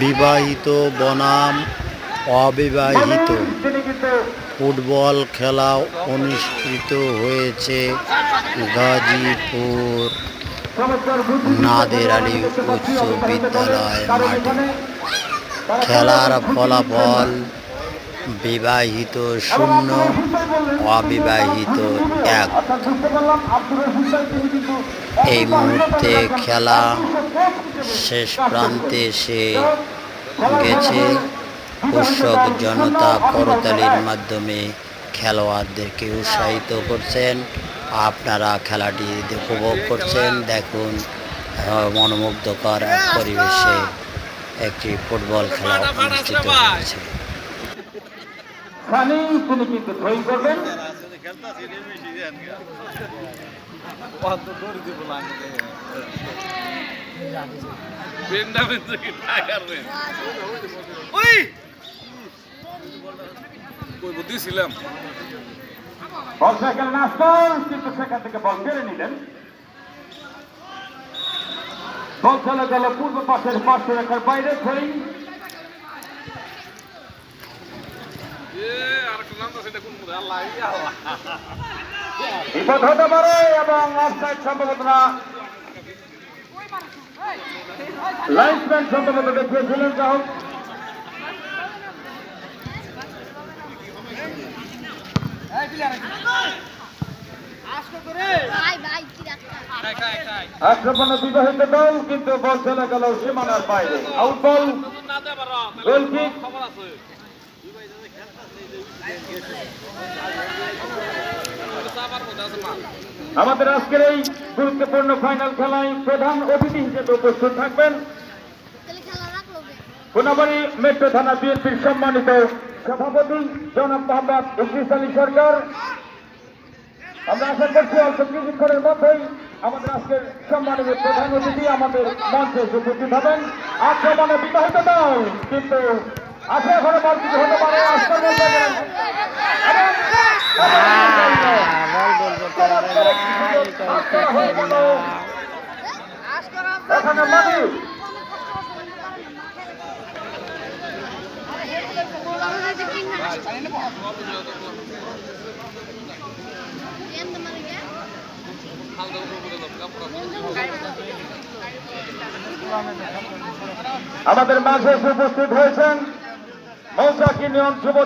বিবাহিত বনাম অবিবাহিত ফুটবল খেলা অনুষ্ঠিত হয়েছে গাজীপুর নাদের আলী উচ্চ বিদ্যালয় মাঠে। খেলার ফলাফল বিবাহিত 0, অবিবাহিত 1। এই মুহূর্তে খেলা শেষ প্রান্তে এসে গেছে। দর্শক জনতা করতালির মাধ্যমে খেলোয়াড়দেরকে উৎসাহিত করছেন। আপনারা খেলাটি উপভোগ করছেন। দেখুন, মনোমুগ্ধকর এক পরিবেশে একটি ফুটবল খেলা অনুষ্ঠিত হয়েছে। কিন্তু সেখান থেকে বল কেড়ে নিলেন। বল চলে গেল পূর্ব পাশের পার্শ্ব রেখার বাইরে। বিপদ হতে পারে এবং অফসাইড সম্ভবত না, লাইনসম্যান সম্ভবত দেখিয়েছিলেন। যা হোক, আক্রমণ বিবাহিত দল, কিন্তু বল চলে গেল সীমানার বাইরে। আউট বল, গোল কিক। আমাদের আজকের এই গুরুত্বপূর্ণ ফাইনাল খেলায় প্রধান অতিথি হিসেবে উপস্থিত থাকবেন কোনাবাড়ী মেট্রো থানা বিএনপির সম্মানিত সভাপতি জনাব মোহাম্মদ ইদ্রিস আলী সরকার। আমরা আশা করছি অল্প কিছুক্ষণের মধ্যেই আমাদের আজকের সম্মানিত প্রধান অতিথি আমাদের মঞ্চে উপস্থিত হবেন। আক্রমণে বিবাহিত দল, কিন্তু আশা করে বল কিছু হতে পারে। এখানে মানি আমাদের মাঝে উপস্থিত হয়েছেন মৌচাক ইউনিয়ন যুব